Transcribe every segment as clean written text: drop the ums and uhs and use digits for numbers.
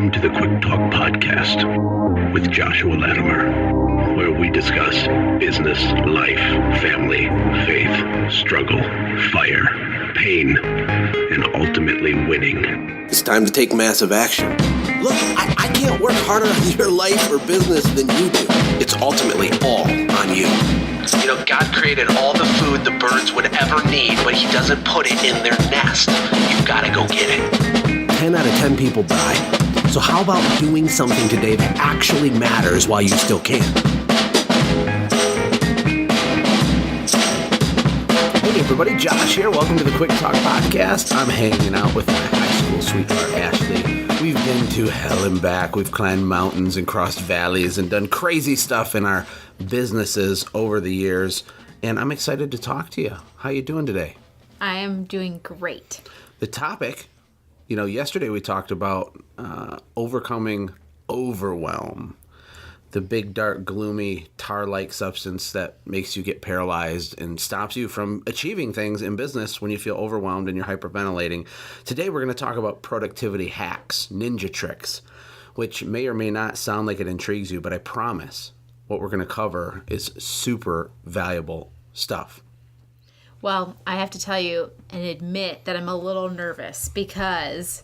Welcome to the Quick Talk Podcast with Joshua Latimer, where we discuss business, life, family, faith, struggle, fire, pain, and ultimately winning. It's time to take massive action. Look, I can't work harder on your life or business than you do. It's ultimately all on you. You know, God created all the food the birds would ever need, but he doesn't put it in their nest. You've got to go get it. 10 out of 10 people die. So how about doing something today that actually matters while you still can? Hey everybody, Josh here. Welcome to the Quick Talk Podcast. I'm hanging out with my high school sweetheart, Ashley. We've been to hell and back. We've climbed mountains and crossed valleys and done crazy stuff in our businesses over the years. And I'm excited to talk to you. How you doing today? I am doing great. The topic, yesterday we talked about overcoming overwhelm, the big, dark, gloomy, tar-like substance that makes you get paralyzed and stops you from achieving things in business when you feel overwhelmed and you're hyperventilating. Today we're going to talk about productivity hacks, ninja tricks, which may or may not sound like it intrigues you, but I promise what we're going to cover is super valuable stuff. Well, I have to tell you and admit that I'm a little nervous because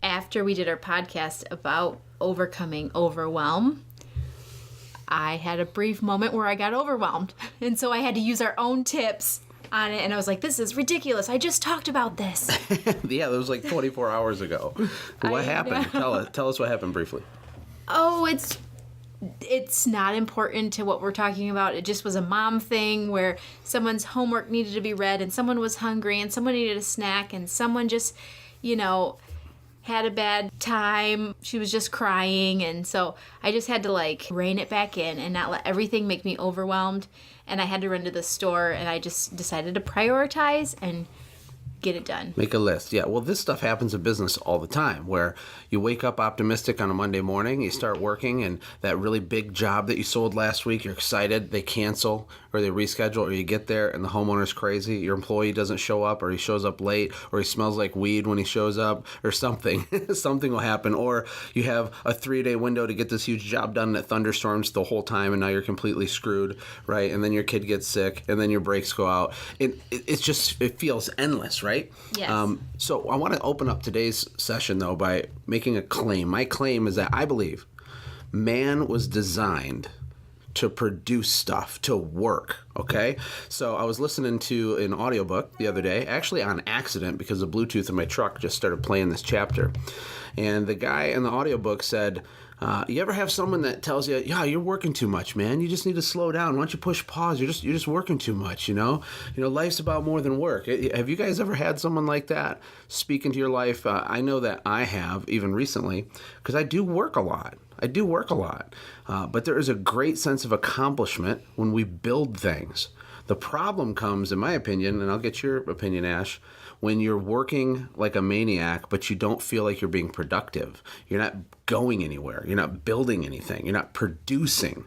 after we did our podcast about overcoming overwhelm, I had a brief moment where I got overwhelmed. And so I had to use our own tips on it. And I was like, this is ridiculous. I just talked about this. Yeah, that was like 24 hours ago. What happened? Tell us what happened briefly. Oh, it's not important to what we're talking about. It just was a mom thing where someone's homework needed to be read and someone was hungry and someone needed a snack and someone just, had a bad time. She was just crying. And so I just had to rein it back in and not let everything make me overwhelmed. And I had to run to the store and I just decided to prioritize and get it done. Make a list. Yeah. Well, this stuff happens in business all the time where you wake up optimistic on a Monday morning, you start working, and that really big job that you sold last week, you're excited, they cancel or they reschedule, or you get there and the homeowner's crazy, your employee doesn't show up, or he shows up late, or he smells like weed when he shows up, or something. Something will happen. Or you have a 3-day window to get this huge job done and it thunderstorms the whole time and now you're completely screwed, right? And then your kid gets sick and then your brakes go out. It feels endless, right? Yes. So I want to open up today's session, though, by making a claim. My claim is that I believe man was designed to produce stuff, to work, okay? So I was listening to an audiobook the other day, actually on accident because the Bluetooth in my truck just started playing this chapter. And the guy in the audiobook said, you ever have someone that tells you, yeah, you're working too much, man. You just need to slow down. Why don't you push pause? You're just working too much, life's about more than work. Have you guys ever had someone like that speak into your life? I know that I have, even recently, because I do work a lot. But there is a great sense of accomplishment when we build things. The problem comes, in my opinion, and I'll get your opinion, Ash, when you're working like a maniac, but you don't feel like you're being productive. You're not going anywhere. You're not building anything. You're not producing.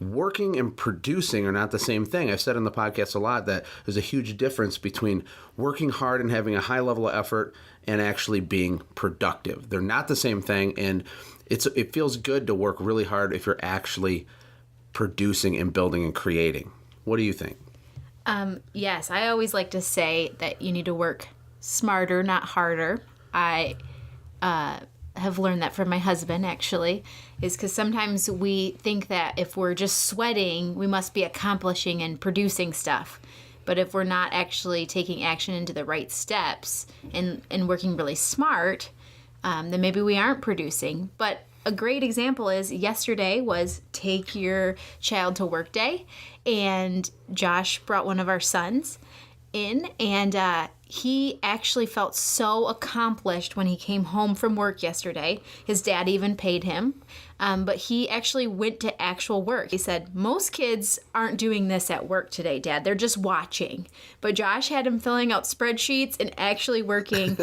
Working and producing are not the same thing. I've said in the podcast a lot that there's a huge difference between working hard and having a high level of effort and actually being productive. They're not the same thing, and it feels good to work really hard if you're actually producing and building and creating. What do you think? Yes, I always like to say that you need to work smarter, not harder. I have learned that from my husband, actually, is because sometimes we think that if we're just sweating, we must be accomplishing and producing stuff. But if we're not actually taking action into the right steps and working really smart, then maybe we aren't producing. But a great example is yesterday was take your child to work day, and Josh brought one of our sons in, and he actually felt so accomplished when he came home from work yesterday. His dad even paid him, but he actually went to actual work. He said, most kids aren't doing this at work today, Dad. They're just watching. But Josh had him filling out spreadsheets and actually working,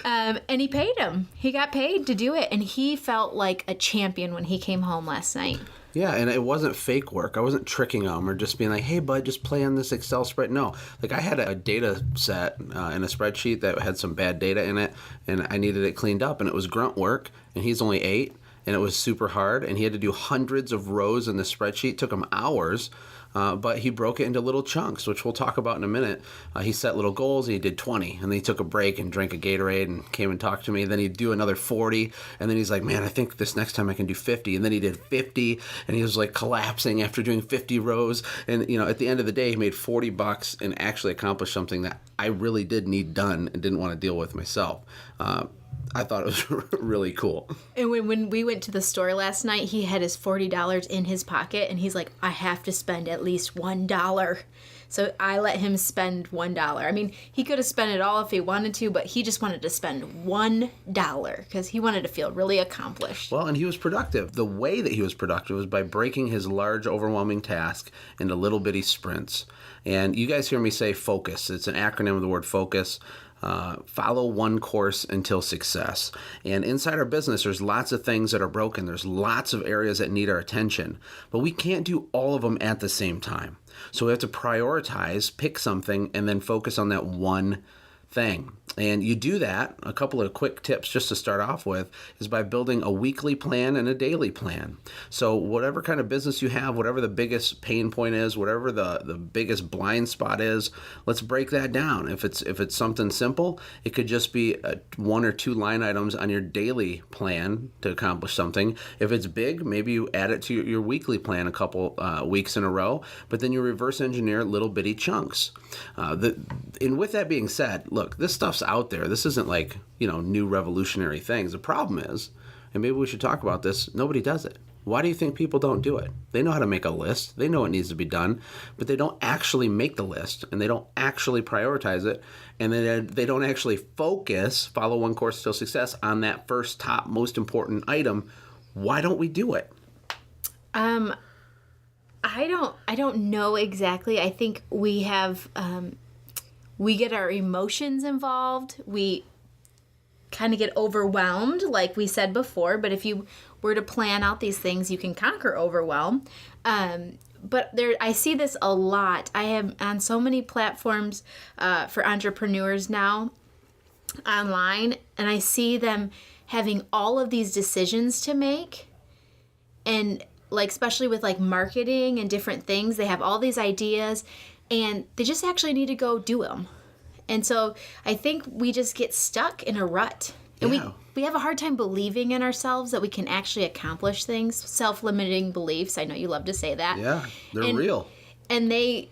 and he paid him. He got paid to do it, and he felt like a champion when he came home last night. Yeah, and it wasn't fake work. I wasn't tricking them or just being like, hey, bud, just play on this Excel spread. No, like I had a data set in a spreadsheet that had some bad data in it, and I needed it cleaned up, and it was grunt work, and he's only 8, and it was super hard, and he had to do hundreds of rows in the spreadsheet. It took him hours. But he broke it into little chunks, which we'll talk about in a minute. He set little goals. He did 20, and then he took a break and drank a Gatorade and came and talked to me. Then he'd do another 40, and then he's like, man, I think this next time I can do 50. And then he did 50, and he was like collapsing after doing 50 rows. And, at the end of the day, he made $40 and actually accomplished something that I really did need done and didn't want to deal with myself. I thought it was really cool. And when we went to the store last night, he had his $40 in his pocket, and he's like, I have to spend at least $1. So I let him spend $1. I mean, he could have spent it all if he wanted to, but he just wanted to spend $1 because he wanted to feel really accomplished. Well, and he was productive. The way that he was productive was by breaking his large, overwhelming task into little bitty sprints. And you guys hear me say focus. It's an acronym of the word focus. Follow one course until success. And inside our business, there's lots of things that are broken. There's lots of areas that need our attention, but we can't do all of them at the same time. So we have to prioritize, pick something, and then focus on that one thing. And you do that, a couple of quick tips just to start off with, is by building a weekly plan and a daily plan. So whatever kind of business you have, whatever the biggest pain point is, whatever the biggest blind spot is, let's break that down. If it's something simple, it could just be 1 or 2 line items on your daily plan to accomplish something. If it's big, maybe you add it to your weekly plan a couple weeks in a row, but then you reverse engineer little bitty chunks. And with that being said, look, this stuff's out there. This isn't like, new revolutionary things. The problem is, and maybe we should talk about this, nobody does it. Why do you think people don't do it? They know how to make a list. They know it needs to be done, but they don't actually make the list, and they don't actually prioritize it, and then they don't actually focus, follow one course till success, on that first top most important item. Why don't we do it? I don't know exactly. I think we have we get our emotions involved. We kind of get overwhelmed, like we said before. But if you were to plan out these things, you can conquer overwhelm. But I see this a lot. I am on so many platforms for entrepreneurs now online, and I see them having all of these decisions to make. And especially with marketing and different things, they have all these ideas, and they just actually need to go do them. And so I think we just get stuck in a rut. And we have a hard time believing in ourselves that we can actually accomplish things. Self-limiting beliefs. I know you love to say that. Yeah, they're real. And they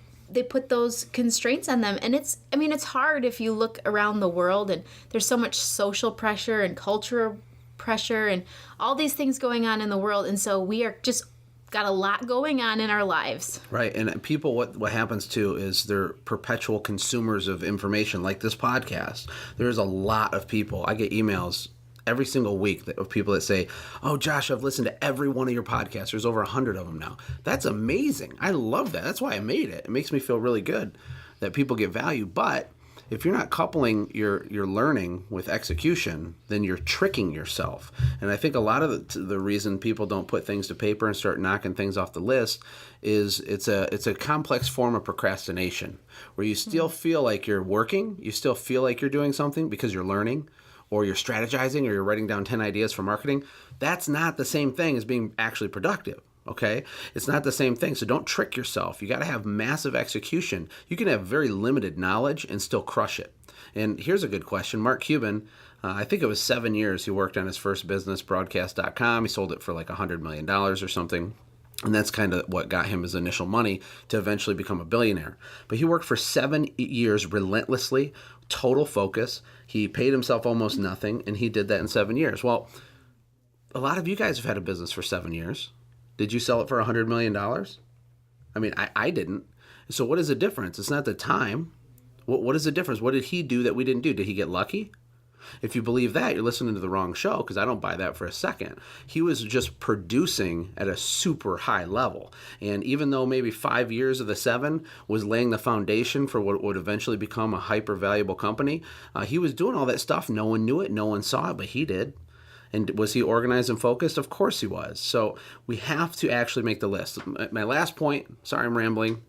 put those constraints on them. And it's hard if you look around the world, and there's so much social pressure and cultural pressure and all these things going on in the world. And so we are just got a lot going on in our lives. Right. And people, what happens too is they're perpetual consumers of information like this podcast. There's a lot of people. I get emails every single week of people that say, oh, Josh, I've listened to every one of your podcasts. There's over 100 of them now. That's amazing. I love that. That's why I made it. It makes me feel really good that people get value. But if you're not coupling your learning with execution, then you're tricking yourself. And I think a lot of the reason people don't put things to paper and start knocking things off the list is it's a complex form of procrastination, where you still feel like you're working, you still feel like you're doing something because you're learning, or you're strategizing, or you're writing down 10 ideas for marketing. That's not the same thing as being actually productive. Okay? It's not the same thing. So don't trick yourself. You got to have massive execution. You can have very limited knowledge and still crush it. And here's a good question. Mark Cuban, I think it was 7 years he worked on his first business, broadcast.com. He sold it for like $100 million or something. And that's kind of what got him his initial money to eventually become a billionaire. But he worked for 7 years relentlessly, total focus. He paid himself almost nothing, and he did that in 7 years. Well, a lot of you guys have had a business for 7 years. Did you sell it for $100 million? I mean, I didn't. So what is the difference? It's not the time. What is the difference? What did he do that we didn't do? Did he get lucky? If you believe that, you're listening to the wrong show, because I don't buy that for a second. He was just producing at a super high level. And even though maybe 5 years of the 7 was laying the foundation for what would eventually become a hyper valuable company, he was doing all that stuff. No one knew it. No one saw it, but he did. And was he organized and focused? Of course he was. So we have to actually make the list. My last point, sorry I'm rambling,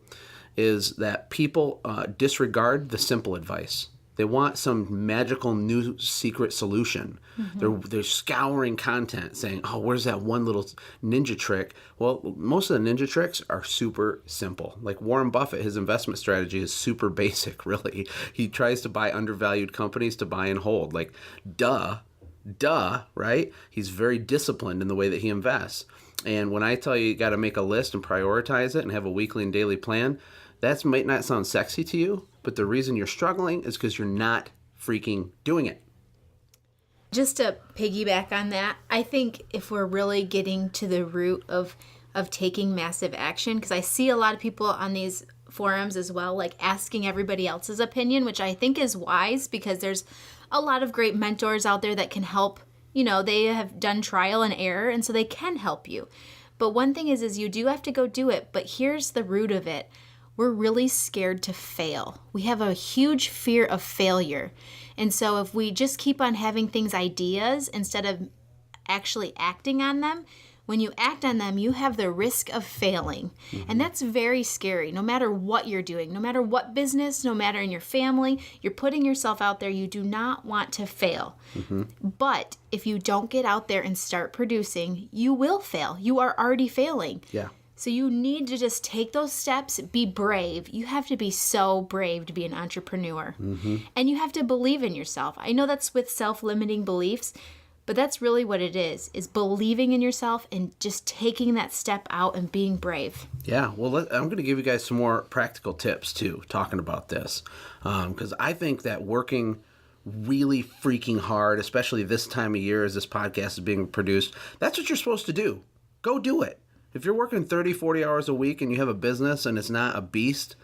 is that people disregard the simple advice. They want some magical new secret solution. They're scouring content saying, oh, where's that one little ninja trick? Well, most of the ninja tricks are super simple. Like Warren Buffett, his investment strategy is super basic, really. He tries to buy undervalued companies to buy and hold. Like, duh, right? He's very disciplined in the way that he invests. And when I tell you got to make a list and prioritize it and have a weekly and daily plan, that might not sound sexy to you, but the reason you're struggling is because you're not freaking doing it. Just to piggyback on that, I think if we're really getting to the root of taking massive action, because I see a lot of people on these forums as well, like asking everybody else's opinion, which I think is wise because there's a lot of great mentors out there that can help. You know, they have done trial and error, and so they can help you. But one thing is you do have to go do it. But here's the root of it. We're really scared to fail. We have a huge fear of failure. And so if we just keep on having things ideas instead of actually acting on them, when you act on them, you have the risk of failing. And that's very scary. No matter what you're doing, no matter what business, no matter in your family, you're putting yourself out there. You do not want to fail. But if you don't get out there and start producing, you will fail. You are already failing. Yeah. So you need to just take those steps, be brave. You have to be so brave to be an entrepreneur. And you have to believe in yourself. I know that's with self-limiting beliefs, but that's really what it is believing in yourself and just taking that step out and being brave. Yeah, well, I'm going to give you guys some more practical tips, too, talking about this. Because I think that working really freaking hard, especially this time of year as this podcast is being produced, that's what you're supposed to do. Go do it. If you're working 30, 40 hours a week and you have a business and it's not a beast,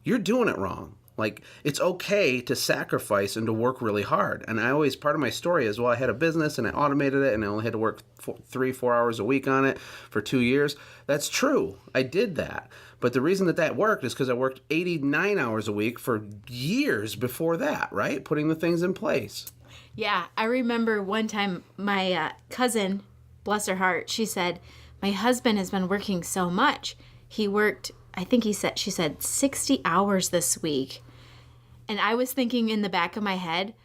you're doing it wrong. Like, it's okay to sacrifice and to work really hard. And part of my story is, well, I had a business and I automated it and I only had to work 3-4 hours a week on it for 2 years. That's true. I did that. But the reason that worked is because I worked 89 hours a week for years before that, right? Putting the things in place. Yeah, I remember one time my cousin, bless her heart, she said, my husband has been working so much. He worked, she said 60 hours this week. And I was thinking in the back of my head,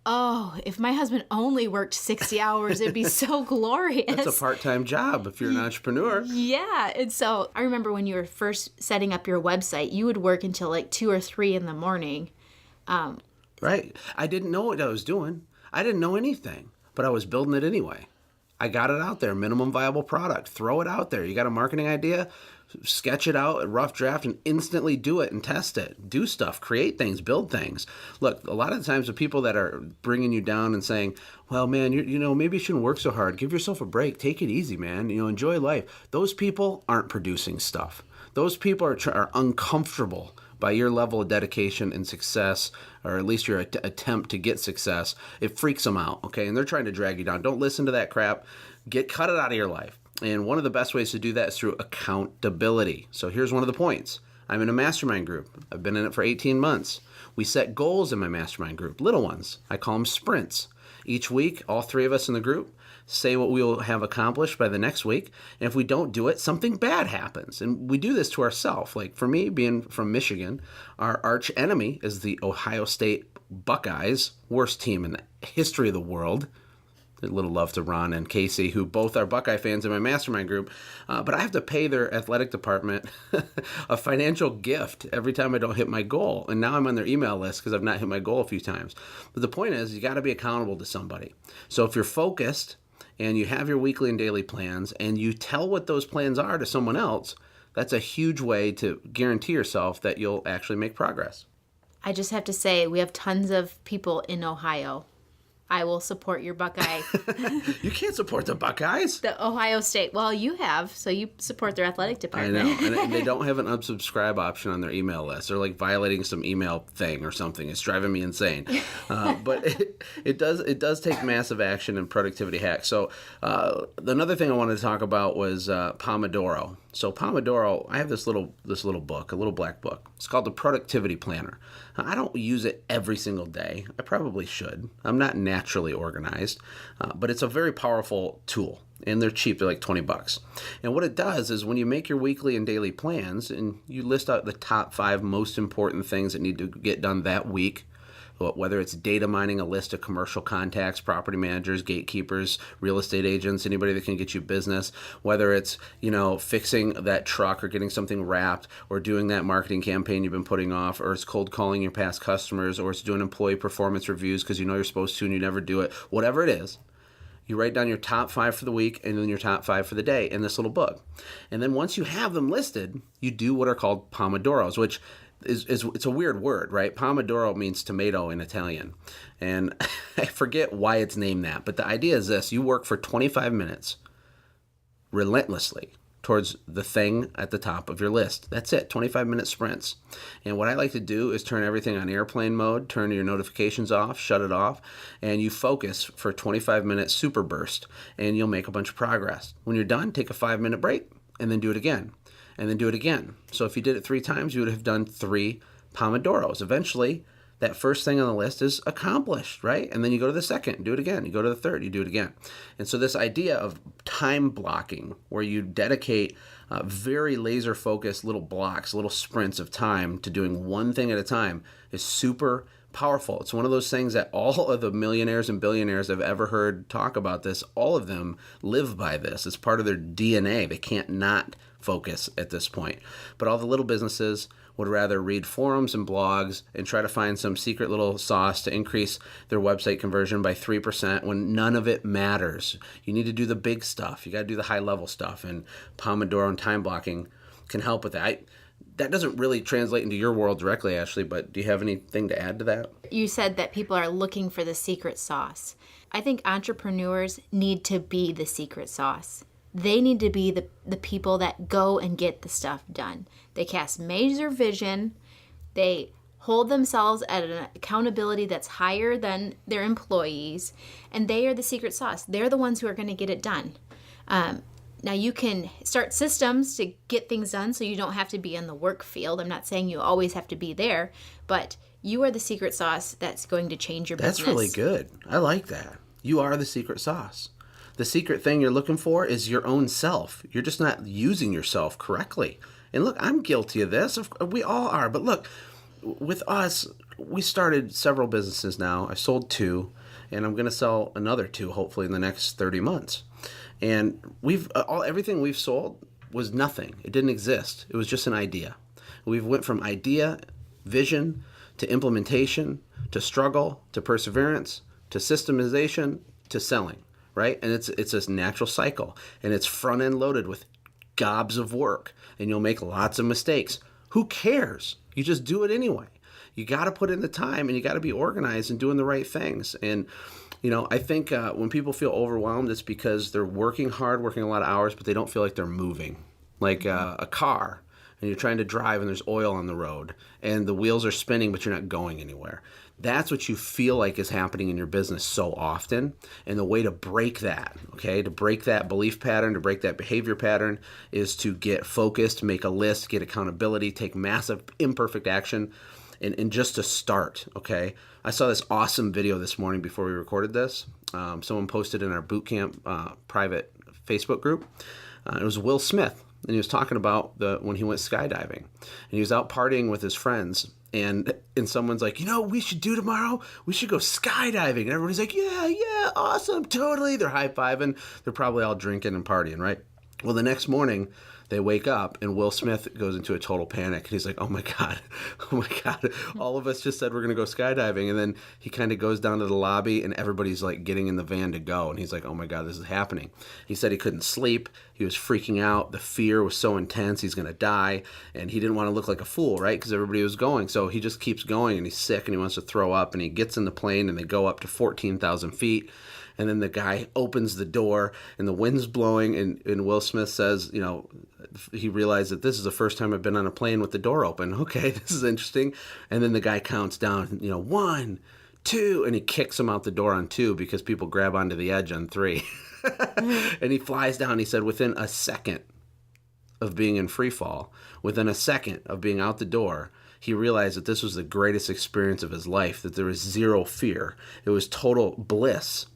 oh, if my husband only worked 60 hours, it'd be so glorious. That's a part-time job if you're an entrepreneur. Yeah. And so I remember when you were first setting up your website, you would work until like 2 or 3 in the morning. Right. I didn't know what I was doing. I didn't know anything, but I was building it anyway. I got it out there, minimum viable product. Throw it out there. You got a marketing idea? Sketch it out, a rough draft, and instantly do it and test it. Do stuff, create things, build things. Look, a lot of the times the people that are bringing you down and saying, well, man, maybe you shouldn't work so hard. Give yourself a break. Take it easy, man. Enjoy life. Those people aren't producing stuff. Those people are uncomfortable by your level of dedication and success, or at least your attempt to get success. It freaks them out, okay? And they're trying to drag you down. Don't listen to that crap. Cut it out of your life. And one of the best ways to do that is through accountability. So here's one of the points. I'm in a mastermind group. I've been in it for 18 months. We set goals in my mastermind group, little ones. I call them sprints. Each week, all 3 of us in the group say what we will have accomplished by the next week. And if we don't do it, something bad happens. And we do this to ourselves. Like for me, being from Michigan, our arch enemy is the Ohio State Buckeyes, worst team in the history of the world. A little love to Ron and Casey, who both are Buckeye fans in my mastermind group. But I have to pay their athletic department a financial gift every time I don't hit my goal. And now I'm on their email list because I've not hit my goal a few times. But the point is, you got to be accountable to somebody. So if you're focused and you have your weekly and daily plans and you tell what those plans are to someone else, that's a huge way to guarantee yourself that you'll actually make progress. I just have to say, we have tons of people in Ohio. I will support your Buckeye. You can't support the Buckeyes. The Ohio State. Well, you have, so you support their athletic department. I know, and they don't have an unsubscribe option on their email list. They're like violating some email thing or something. It's driving me insane. But it does take massive action and productivity hacks. So another thing I wanted to talk about was Pomodoro. So Pomodoro, I have this little book, a little black book. It's called the Productivity Planner. I don't use it every single day. I probably should. I'm not naturally organized, but it's a very powerful tool, and they're cheap. They're like $20. And what it does is when you make your weekly and daily plans and you list out the top 5 most important things that need to get done that week, whether it's data mining a list of commercial contacts, property managers, gatekeepers, real estate agents, anybody that can get you business, whether it's, fixing that truck or getting something wrapped or doing that marketing campaign you've been putting off, or it's cold calling your past customers, or it's doing employee performance reviews because you're supposed to and you never do it, whatever it is. You write down your top 5 for the week and then your top 5 for the day in this little book. And then once you have them listed, you do what are called Pomodoros, which is it's a weird word, right? Pomodoro means tomato in Italian. And I forget why it's named that, but the idea is this: you work for 25 minutes relentlessly towards the thing at the top of your list. That's it, 25-minute sprints. And what I like to do is turn everything on airplane mode, turn your notifications off, shut it off, and you focus for 25-minute super burst, and you'll make a bunch of progress. When you're done, take a 5-minute break, and then do it again, and then do it again. So if you did it 3 times, you would have done 3 Pomodoros. Eventually, that first thing on the list is accomplished, right? And then you go to the second, do it again. You go to the third, you do it again. And so this idea of time blocking, where you dedicate very laser-focused little blocks, little sprints of time to doing one thing at a time, is super powerful. It's one of those things that all of the millionaires and billionaires I've ever heard talk about this, all of them live by this. It's part of their DNA. They can't not focus at this point. But all the little businesses would rather read forums and blogs and try to find some secret little sauce to increase their website conversion by 3% when none of it matters. You need to do the big stuff. You got to do the high level stuff, and Pomodoro and time blocking can help with that. That doesn't really translate into your world directly, Ashley, but do you have anything to add to that? You said that people are looking for the secret sauce. I think entrepreneurs need to be the secret sauce. They need to be the people that go and get the stuff done. They cast major vision. They hold themselves at an accountability that's higher than their employees. And they are the secret sauce. They're the ones who are going to get it done. Now, you can start systems to get things done so you don't have to be in the work field. I'm not saying you always have to be there, but you are the secret sauce that's going to change your business. That's really good. I like that. You are the secret sauce. The secret thing you're looking for is your own self. You're just not using yourself correctly. And look, I'm guilty of this. We all are. But look, with us, we started several businesses now. I sold 2, and I'm going to sell another 2 hopefully in the next 30 months. And everything we've sold was nothing. It didn't exist. It was just an idea. We've went from idea, vision, to implementation, to struggle, to perseverance, to systemization, to selling. Right? And it's a natural cycle, and it's front end loaded with gobs of work, and you'll make lots of mistakes. Who cares? You just do it anyway. You got to put in the time, and you got to be organized and doing the right things. And I think when people feel overwhelmed, it's because they're working hard, working a lot of hours, but they don't feel like they're moving. Like a car, and you're trying to drive, and there's oil on the road, and the wheels are spinning, but you're not going anywhere. That's what you feel like is happening in your business so often. And the way to break that, to break that belief pattern, to break that behavior pattern, is to get focused, make a list, get accountability, take massive imperfect action, and just to start, okay? I saw this awesome video this morning before we recorded this. Someone posted in our boot camp private Facebook group. It was Will Smith, and he was talking about when he went skydiving. And he was out partying with his friends, and someone's like, we should do tomorrow? We should go skydiving. And everybody's like, yeah, awesome, totally. They're high-fiving. They're probably all drinking and partying, right? Well, the next morning, they wake up, and Will Smith goes into a total panic. And he's like, oh my God. All of us just said we're going to go skydiving. And then he kind of goes down to the lobby, and everybody's like getting in the van to go. And he's like, oh my God, this is happening. He said he couldn't sleep. He was freaking out. The fear was so intense. He's going to die. And he didn't want to look like a fool, right? Because everybody was going. So he just keeps going, and he's sick, and he wants to throw up. And he gets in the plane, and they go up to 14,000 feet. And then the guy opens the door, and the wind's blowing, and Will Smith says, he realized that this is the first time I've been on a plane with the door open. Okay, this is interesting. And then the guy counts down, 1, 2, and he kicks him out the door on 2 because people grab onto the edge on 3. And he flies down. He said within a second of being in free fall, within a second of being out the door, he realized that this was the greatest experience of his life, that there was zero fear. It was total bliss.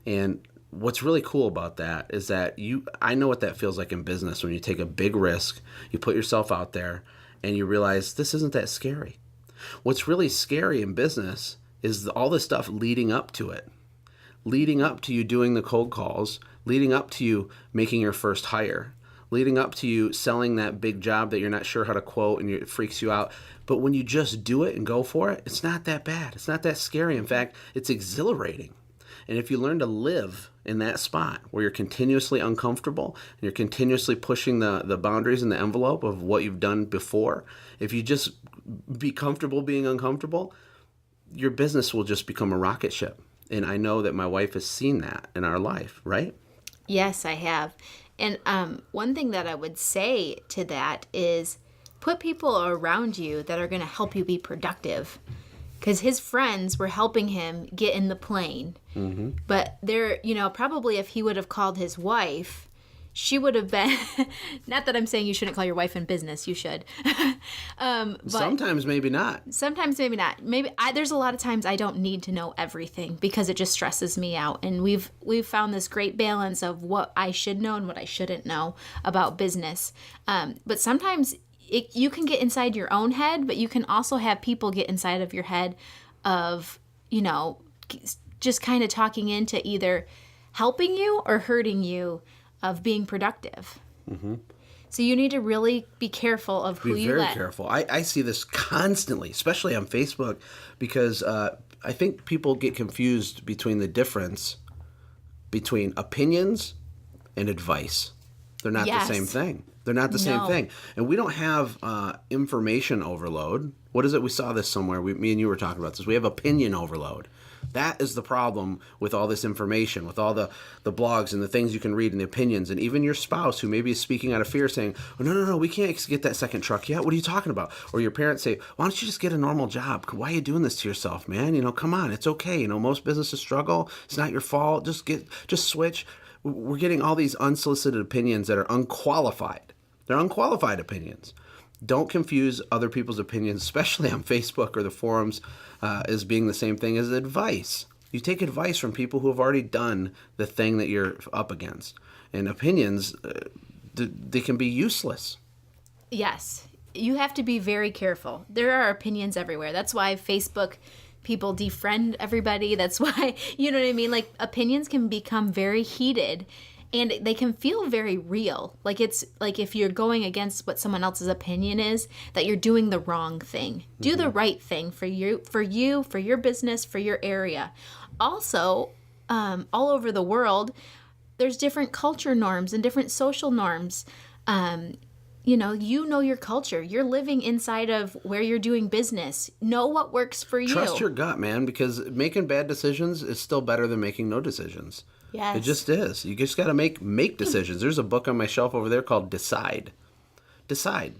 And what's really cool about that is that I know what that feels like in business when you take a big risk, you put yourself out there, and you realize this isn't that scary. What's really scary in business is all the stuff leading up to it, leading up to you doing the cold calls, leading up to you making your first hire, leading up to you selling that big job that you're not sure how to quote and it freaks you out. But when you just do it and go for it, it's not that bad. It's not that scary. In fact, it's exhilarating. And if you learn to live in that spot where you're continuously uncomfortable and you're continuously pushing the boundaries and the envelope of what you've done before, if you just be comfortable being uncomfortable, your business will just become a rocket ship. And I know that my wife has seen that in our life, right? Yes, I have. And one thing that I would say to that is put people around you that are going to help you be productive. Because his friends were helping him get in the plane. Mm-hmm. But they're, probably if he would have called his wife, she would have been, not that I'm saying you shouldn't call your wife in business, you should. But sometimes maybe not. Sometimes maybe not. There's a lot of times I don't need to know everything because it just stresses me out. And we've found this great balance of what I should know and what I shouldn't know about business. But sometimes you can get inside your own head, but you can also have people get inside of your head of, just kind of talking into either helping you or hurting you of being productive. Mm-hmm. So you need to really be careful of who you let. Be very careful. I see this constantly, especially on Facebook, because I think people get confused between the difference between opinions and advice. They're not the same thing. They're not the same thing. And we don't have information overload. What is it? We saw this somewhere. Me and you were talking about this. We have opinion overload. That is the problem with all this information, with all the blogs and the things you can read and the opinions. And even your spouse who maybe is speaking out of fear saying, oh, no, we can't get that second truck yet. What are you talking about? Or your parents say, why don't you just get a normal job? Why are you doing this to yourself, man? Come on. It's okay. Most businesses struggle. It's not your fault. Just switch. We're getting all these unsolicited opinions that are unqualified. They're unqualified opinions. Don't confuse other people's opinions, especially on Facebook or the forums, as being the same thing as advice. You take advice from people who have already done the thing that you're up against. And opinions, they can be useless. Yes. You have to be very careful. There are opinions everywhere. That's why Facebook people defriend everybody. That's why, you know what I mean? Like, opinions can become very heated. And they can feel very real. Like it's like if you're going against what someone else's opinion is, that you're doing the wrong thing. Do the right thing for you, for your business, for your area. Also, all over the world, there's different culture norms and different social norms. You know your culture. You're living inside of where you're doing business. Know what works for you. Trust your gut, man, because making bad decisions is still better than making no decisions. Yes. It just is. You just got to make decisions. There's a book on my shelf over there called Decide. Decide.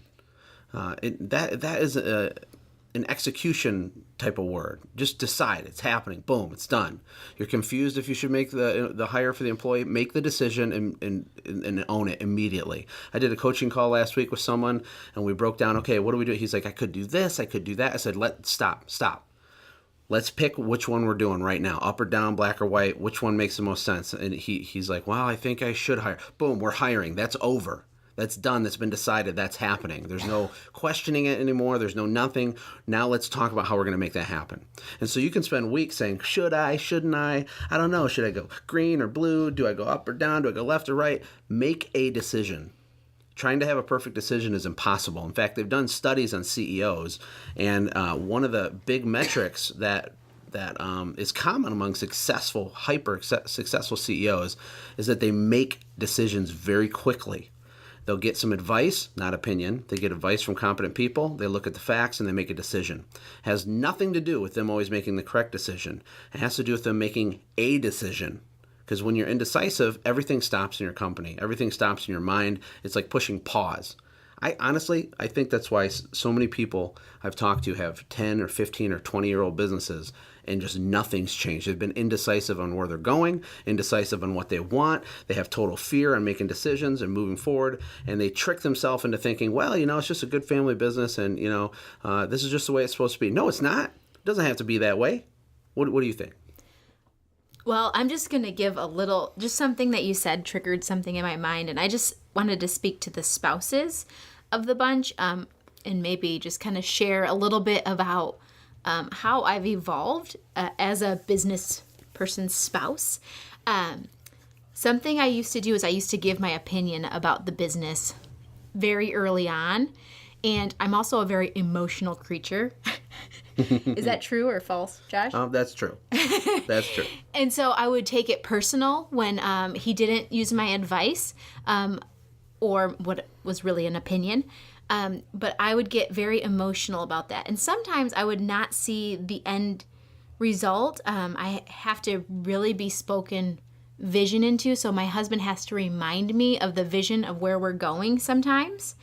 That is an execution type of word. Just decide. It's happening. Boom. It's done. You're confused if you should make the hire for the employee. Make the decision and own it immediately. I did a coaching call last week with someone, and we broke down, okay, what do we do? He's like, I could do this. I could do that. I said, stop. Let's pick which one we're doing right now, up or down, black or white, which one makes the most sense. And he's like, well, I think I should hire. Boom, we're hiring. That's over. That's done. That's been decided. That's happening. There's no questioning it anymore. There's no nothing. Now let's talk about how we're going to make that happen. And so you can spend weeks saying, should I, shouldn't I? I don't know. Should I go green or blue? Do I go up or down? Do I go left or right? Make a decision. Trying to have a perfect decision is impossible. In fact, they've done studies on CEOs, and one of the big metrics that is common among hyper successful CEOs is that they make decisions very quickly. They'll get some advice, not opinion. They get advice from competent people. They look at the facts and they make a decision. It has nothing to do with them always making the correct decision. It has to do with them making a decision. Because when you're indecisive, everything stops in your company. Everything stops in your mind. It's like pushing pause. I think that's why so many people I've talked to have 10 or 15 or 20-year-old businesses and just nothing's changed. They've been indecisive on where they're going, indecisive on what they want. They have total fear on making decisions and moving forward, and they trick themselves into thinking, well, it's just a good family business, and, this is just the way it's supposed to be. No, it's not. It doesn't have to be that way. What do you think? Well, I'm just going to give just something that you said triggered something in my mind, and I just wanted to speak to the spouses of the bunch, and maybe just kind of share a little bit about how I've evolved as a business person's spouse. Something I used to do is I used to give my opinion about the business very early on. And I'm also a very emotional creature. Is that true or false, Josh? That's true. That's true. And so I would take it personal when he didn't use my advice or what was really an opinion. But I would get very emotional about that. And sometimes I would not see the end result. I have to really be spoken vision into. So my husband has to remind me of the vision of where we're going sometimes.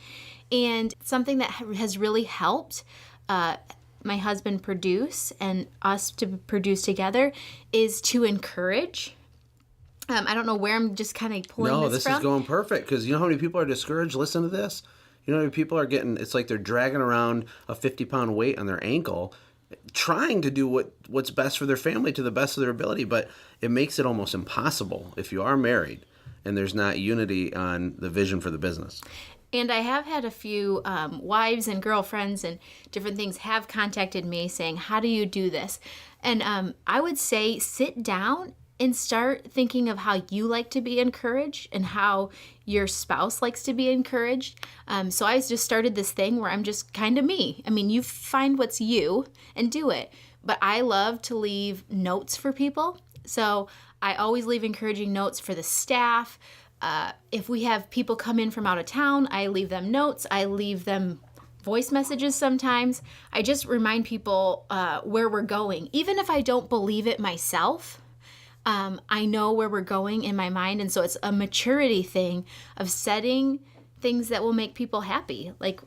And something that has really helped my husband produce and us to produce together is to encourage. I don't know where I'm just kind of pulling No, this this from. is going perfect because you know how many people are discouraged? Listen to this. You know how many people are getting, it's like they're dragging around a 50-pound weight on their ankle trying to do what's best for their family to the best of their ability, but it makes it almost impossible if you are married and there's not unity on the vision for the business. And I have had a few wives and girlfriends and different things have contacted me saying, how do you do this? And I would say sit down and start thinking of how you like to be encouraged and how your spouse likes to be encouraged. So I just started this thing where I'm just kind of me. I mean, you find what's you and do it. But I love to leave notes for people. So I always leave encouraging notes for the staff. If we have people come in from out of town, I leave them notes. I leave them voice messages sometimes. I just remind people where we're going. Even if I don't believe it myself, I know where we're going in my mind. And so it's a maturity thing of setting things that will make people happy. Like,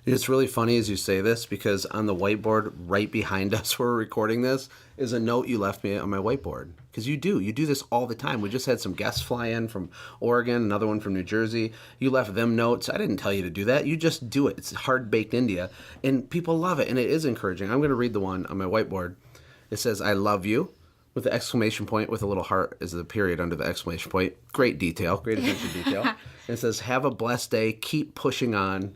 it's really funny as you say this because on the whiteboard right behind us where we're recording this is a note you left me on my whiteboard. Because you do this all the time. We just had some guests fly in from Oregon, another one from New Jersey. You left them notes. I didn't tell you to do that. You just do it. It's hard baked into you. And people love it. And it is encouraging. I'm going to read the one on my whiteboard. It says, I love you, with the exclamation point with a little heart as the period under the exclamation point. Great detail. Great attention to detail. And it says, have a blessed day. Keep pushing on.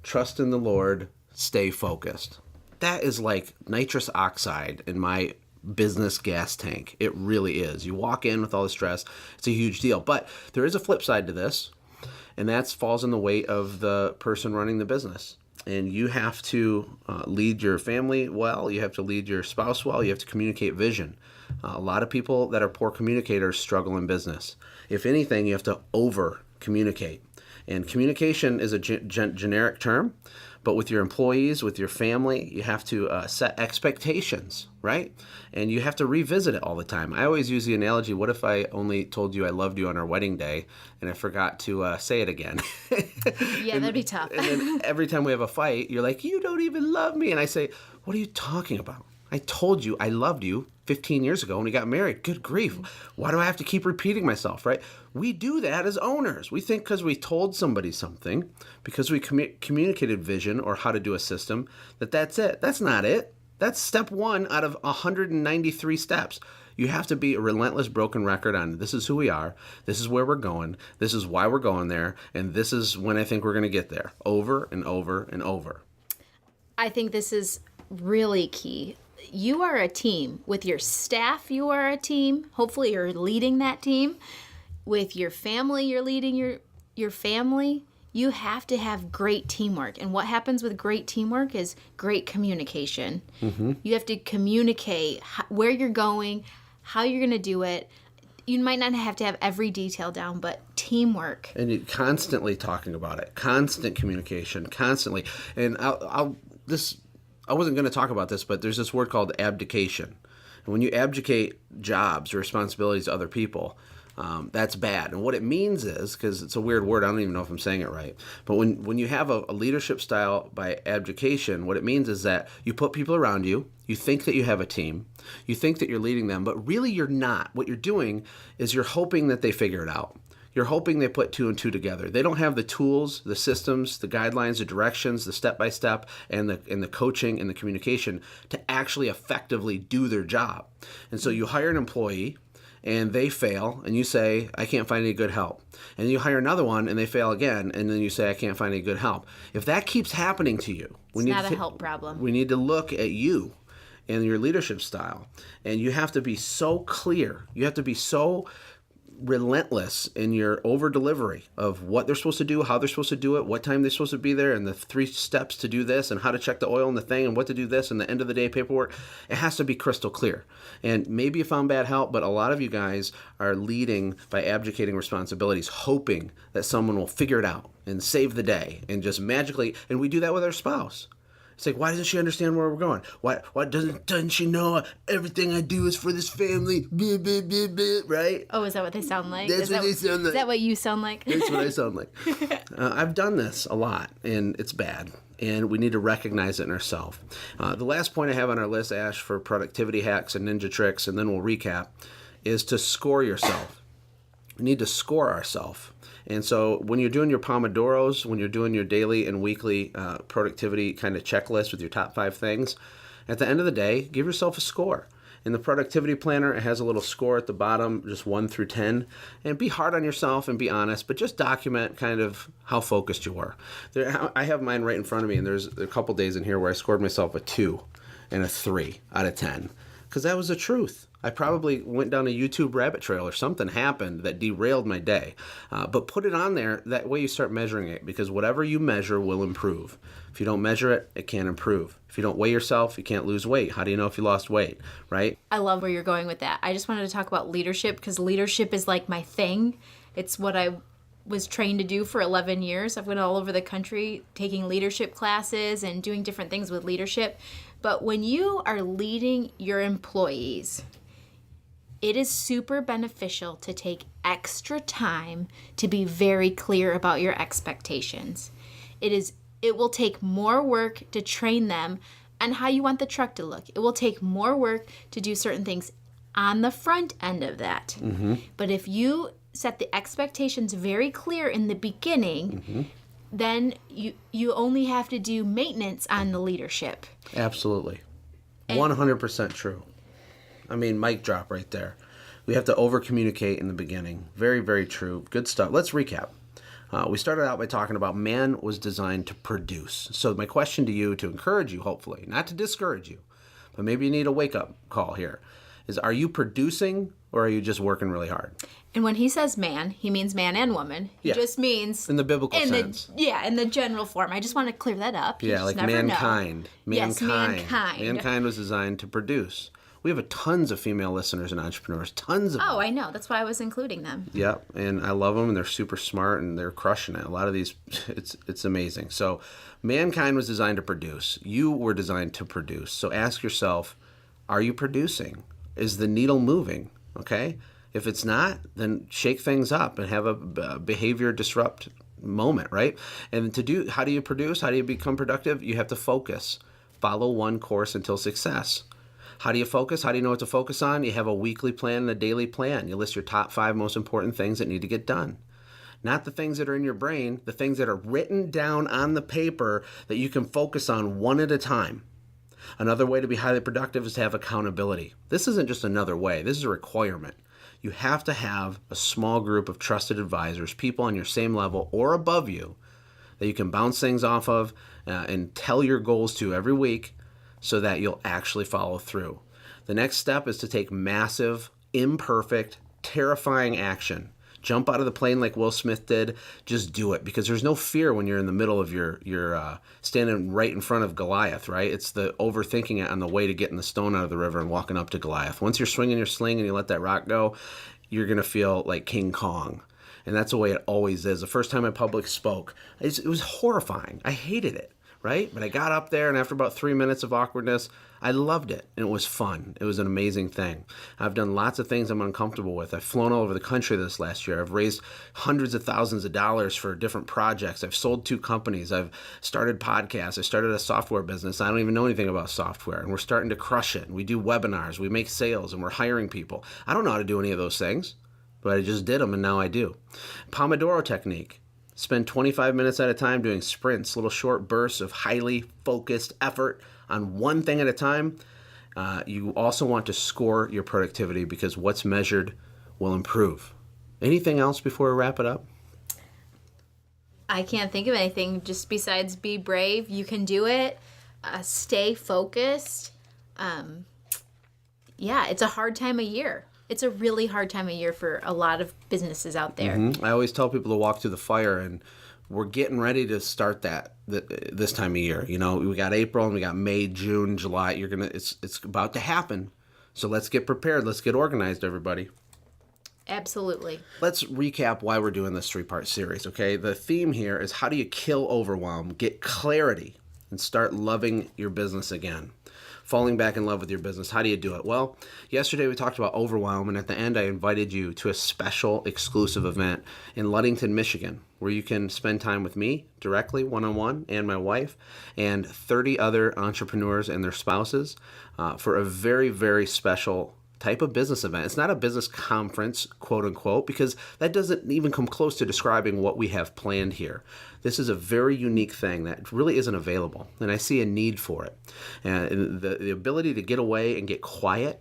Trust in the Lord. Stay focused. That is like nitrous oxide in my business gas tank. It really is. You walk in with all the stress. It's a huge deal. But there is a flip side to this, and that falls in the weight of the person running the business. And you have to lead your family well. You have to lead your spouse well. You have to communicate vision. A lot of people that are poor communicators struggle in business. If anything, you have to over-communicate. And communication is a generic term, but with your employees, with your family, you have to set expectations, right? And you have to revisit it all the time. I always use the analogy, what if I only told you I loved you on our wedding day and I forgot to say it again? Yeah, that'd be tough. And then every time we have a fight, you're like, you don't even love me. And I say, what are you talking about? I told you I loved you 15 years ago when we got married. Good grief. Why do I have to keep repeating myself, right? We do that as owners. We think because we told somebody something, because we communicated vision or how to do a system, that's it. That's not it. That's step one out of 193 steps. You have to be a relentless broken record on this is who we are, this is where we're going, this is why we're going there, and this is when I think we're going to get there, over and over and over. I think this is really key. You are a team. With your staff, you are a team. Hopefully you're leading that team. With your family, you're leading your family. You have to have great teamwork. And what happens with great teamwork is great communication. Mm-hmm. You have to communicate where you're going, how you're going to do it. You might not have to have every detail down, but teamwork. And you're constantly talking about it. Constant communication, constantly. And I wasn't going to talk about this, but there's this word called abdication. And when you abdicate jobs or responsibilities to other people, that's bad. And what it means is, because it's a weird word, I don't even know if I'm saying it right, but when you have a leadership style by abdication, what it means is that you put people around you, you think that you have a team, you think that you're leading them, but really you're not. What you're doing is you're hoping that they figure it out. You're hoping they put two and two together. They don't have the tools, the systems, the guidelines, the directions, the step-by-step, and the coaching and the communication to actually effectively do their job. And so you hire an employee, and they fail, and you say, I can't find any good help. And you hire another one, and they fail again, and then you say, I can't find any good help. If that keeps happening to you, it's not a help problem. We need to look at you and your leadership style. And you have to be so clear. You have to be so relentless in your over delivery of what they're supposed to do, how they're supposed to do it, what time they're supposed to be there, and the 3 steps to do this, and how to check the oil in the thing, and what to do this, and the end of the day paperwork. It has to be crystal clear. And maybe you found bad help, but a lot of you guys are leading by abdicating responsibilities, hoping that someone will figure it out and save the day and just magically, and we do that with our spouse. It's like, why doesn't she understand where we're going? Why doesn't she know everything I do is for this family? Blah, blah, blah, blah, right? Oh, is that what they sound like? That's what they sound like. Is that what you sound like? That's what I sound like. I've done this a lot, and it's bad. And we need to recognize it in ourselves. The last point I have on our list, Ash, for productivity hacks and ninja tricks, and then we'll recap, is to score yourself. We need to score ourselves. And so when you're doing your Pomodoros, when you're doing your daily and weekly productivity kind of checklist with your top 5 things, at the end of the day, give yourself a score. In the productivity planner, it has a little score at the bottom, just 1 through 10. And be hard on yourself and be honest, but just document kind of how focused you were. I have mine right in front of me, and there's a couple days in here where I scored myself a 2 and a 3 out of 10. Because that was the truth. I probably went down a YouTube rabbit trail or something happened that derailed my day. But put it on there. That way you start measuring it, because whatever you measure will improve. If you don't measure it, it can't improve. If you don't weigh yourself, you can't lose weight. How do you know if you lost weight, right? I love where you're going with that. I just wanted to talk about leadership, because leadership is like my thing. It's what I was trained to do for 11 years. I've went all over the country taking leadership classes and doing different things with leadership. But when you are leading your employees, it is super beneficial to take extra time to be very clear about your expectations. It will take more work to train them on how you want the truck to look. It will take more work to do certain things on the front end of that. Mm-hmm. But if you set the expectations very clear in the beginning, mm-hmm. then you only have to do maintenance on the leadership. Absolutely. 100% true. I mean, mic drop right there. We have to over-communicate in the beginning. Very, very true. Good stuff. Let's recap. We started out by talking about man was designed to produce. So my question to you, to encourage you, hopefully, not to discourage you, but maybe you need a wake-up call here, is are you producing or are you just working really hard? And when he says man, he means man and woman. He just means... in the biblical sense. In the general form. I just want to clear that up. Yeah, like mankind. Yes, mankind. Mankind was designed to produce. We have tons of female listeners and entrepreneurs. Tons of them. Oh, I know. That's why I was including them. Yep, and I love them, and they're super smart, and they're crushing it. A lot of these, it's amazing. So mankind was designed to produce. You were designed to produce. So ask yourself, are you producing? Is the needle moving? Okay? If it's not, then shake things up and have a behavior disrupt moment, right? And how do you produce? How do you become productive? You have to focus. Follow one course until success. How do you focus? How do you know what to focus on? You have a weekly plan and a daily plan. You list your top 5 most important things that need to get done. Not the things that are in your brain, the things that are written down on the paper that you can focus on one at a time. Another way to be highly productive is to have accountability. This isn't just another way. This is a requirement. You have to have a small group of trusted advisors, people on your same level or above you, that you can bounce things off of and tell your goals to every week, so that you'll actually follow through. The next step is to take massive, imperfect, terrifying action. Jump out of the plane like Will Smith did. Just do it, because there's no fear when you're in the middle of your standing right in front of Goliath, right? It's the overthinking it on the way to getting the stone out of the river and walking up to Goliath. Once you're swinging your sling and you let that rock go, you're going to feel like King Kong. And that's the way it always is. The first time I public spoke, it was horrifying. I hated it. Right? But I got up there, and after about 3 minutes of awkwardness, I loved it, and it was fun. It was an amazing thing. I've done lots of things I'm uncomfortable with. I've flown all over the country this last year. I've raised hundreds of thousands of dollars for different projects. I've sold 2 companies. I've started podcasts. I started a software business. I don't even know anything about software, and we're starting to crush it. We do webinars. We make sales, and we're hiring people. I don't know how to do any of those things, but I just did them, and now I do. Pomodoro technique. Spend 25 minutes at a time doing sprints, little short bursts of highly focused effort on one thing at a time. You also want to score your productivity, because what's measured will improve. Anything else before we wrap it up? I can't think of anything just besides be brave. You can do it. Stay focused. yeah, it's a hard time of year. It's a really hard time of year for a lot of businesses out there. I always tell people to walk through the fire, and we're getting ready to start that this time of year. You know, we got April and we got May, June, July. It's about to happen. So let's get prepared. Let's get organized, everybody. Absolutely. Let's recap why we're doing this 3-part series, okay? The theme here is how do you kill overwhelm, get clarity, and start loving your business again. Falling back in love with your business. How do you do it? Well, yesterday we talked about overwhelm, and at the end I invited you to a special exclusive event in Ludington, Michigan, where you can spend time with me directly, one-on-one, and my wife, and 30 other entrepreneurs and their spouses for a very, very special type of business event. It's not a business conference, quote unquote, because that doesn't even come close to describing what we have planned here. This is a very unique thing that really isn't available, and I see a need for it. And the ability to get away and get quiet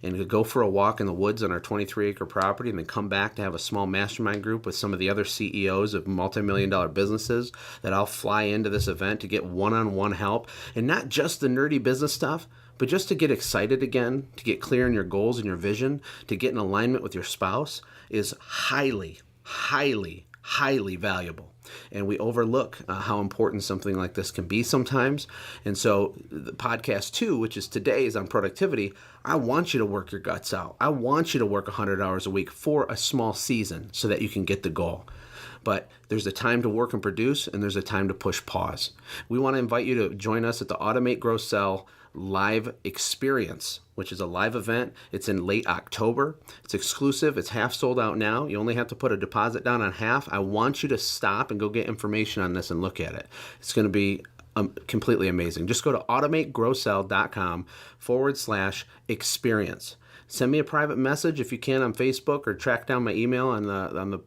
and to go for a walk in the woods on our 23-acre property and then come back to have a small mastermind group with some of the other CEOs of multi-million-dollar businesses that I'll fly into this event to get one-on-one help, and not just the nerdy business stuff, but just to get excited again, to get clear on your goals and your vision, to get in alignment with your spouse is highly, highly, highly valuable. And we overlook how important something like this can be sometimes. And so the podcast 2, which is today, is on productivity. I want you to work your guts out. I want you to work 100 hours a week for a small season so that you can get the goal. But there's a time to work and produce, and there's a time to push pause. We want to invite you to join us at the Automate, Grow, Sell live experience, which is a live event. It's in late October. It's exclusive. It's half sold out now. You only have to put a deposit down on half. I want you to stop and go get information on this and look at it. It's going to be completely amazing. Just go to automategrowsell.com/experience. Send me a private message if you can on Facebook, or track down my email on the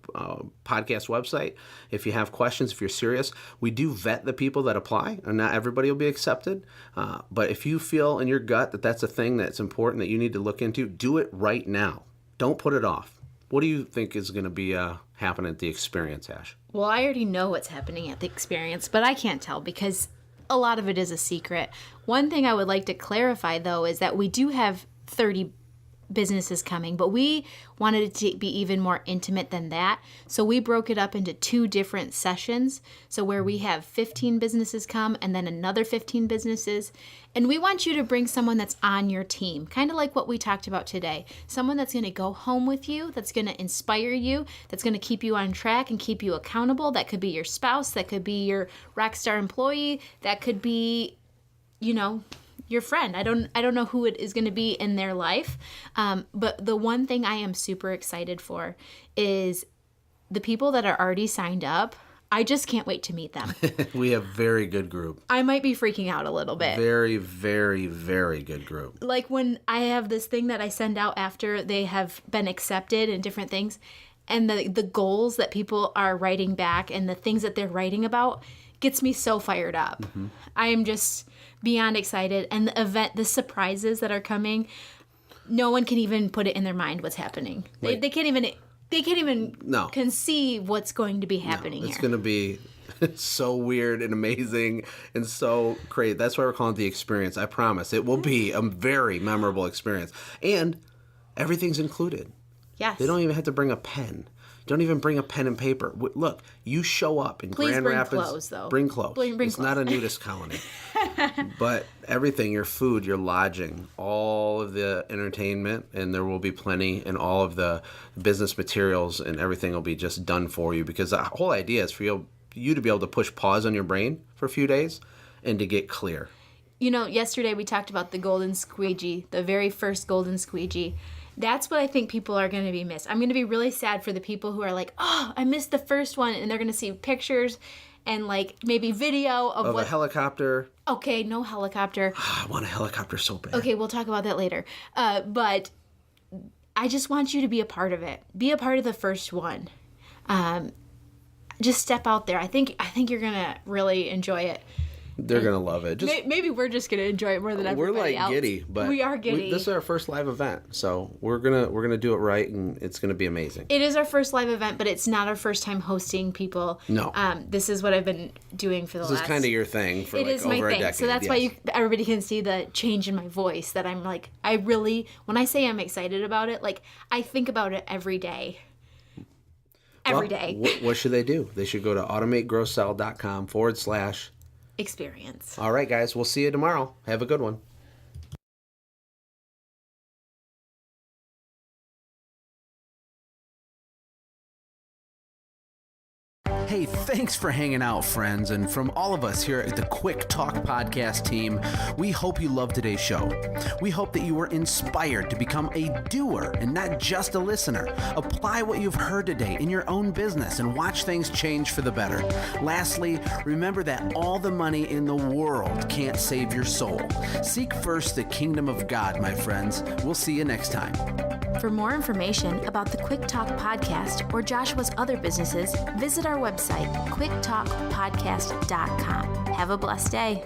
podcast website. If you have questions, if you're serious, we do vet the people that apply, and not everybody will be accepted. But if you feel in your gut that that's a thing that's important that you need to look into, do it right now. Don't put it off. What do you think is going to be happening at the experience, Ash? Well, I already know what's happening at the experience, but I can't tell because a lot of it is a secret. One thing I would like to clarify, though, is that we do have 30 businesses coming, but we wanted it to be even more intimate than that. So we broke it up into 2 different sessions. So where we have 15 businesses come and then another 15 businesses. And we want you to bring someone that's on your team, kind of like what we talked about today. Someone that's going to go home with you, that's going to inspire you, that's going to keep you on track and keep you accountable. That could be your spouse, that could be your rock star employee, that could be, your friend. I don't know who it is going to be in their life. But the one thing I am super excited for is the people that are already signed up. I just can't wait to meet them. We have very good group. I might be freaking out a little bit. Very, very, very good group. Like when I have this thing that I send out after they have been accepted and different things, and the goals that people are writing back and the things that they're writing about gets me so fired up. Mm-hmm. I am just beyond excited. And the event, the surprises that are coming, no one can even put it in their mind what's happening. They can't even conceive what's going to be happening here. It's going to be so weird and amazing and so great. That's why we're calling it the experience. I promise. It will be a very memorable experience. And everything's included. Yes. They don't even have to bring a pen. Don't even bring a pen and paper. Look, you show up in Grand Rapids. Please bring clothes, though. Bring clothes. Bring it's clothes. Not a nudist colony. But everything, your food, your lodging, all of the entertainment, and there will be plenty, and all of the business materials and everything will be just done for you, because the whole idea is for you to be able to push pause on your brain for a few days and to get clear. Yesterday we talked about the golden squeegee, the very first golden squeegee. That's what I think people are going to be missed. I'm going to be really sad for the people who are like, oh, I missed the first one, and they're going to see pictures and like maybe video of a helicopter. Okay, no helicopter. I want a helicopter so bad. Okay, we'll talk about that later. But I just want you to be a part of it. Be a part of the first one. Just step out there. I think you're going to really enjoy it. They're going to love it. Maybe we're just going to enjoy it more than everybody else. We're like giddy, but we are giddy. This is our first live event, so we're gonna do it right, and it's gonna be amazing. It is our first live event, but it's not our first time hosting people. No. This is what I've been doing for the last... This is kind of your thing for over a decade. So that's why everybody can see the change in my voice, that I'm like, I really, when I say I'm excited about it, like, I think about it every day. Every day. What should they do? They should go to automategrowsell.com/experience. All right, guys. We'll see you tomorrow. Have a good one. Hey, thanks for hanging out, friends. And from all of us here at the Quick Talk Podcast team, we hope you loved today's show. We hope that you were inspired to become a doer and not just a listener. Apply what you've heard today in your own business and watch things change for the better. Lastly, remember that all the money in the world can't save your soul. Seek first the kingdom of God, my friends. We'll see you next time. For more information about the Quick Talk Podcast or Joshua's other businesses, visit our website, quicktalkpodcast.com. Have a blessed day.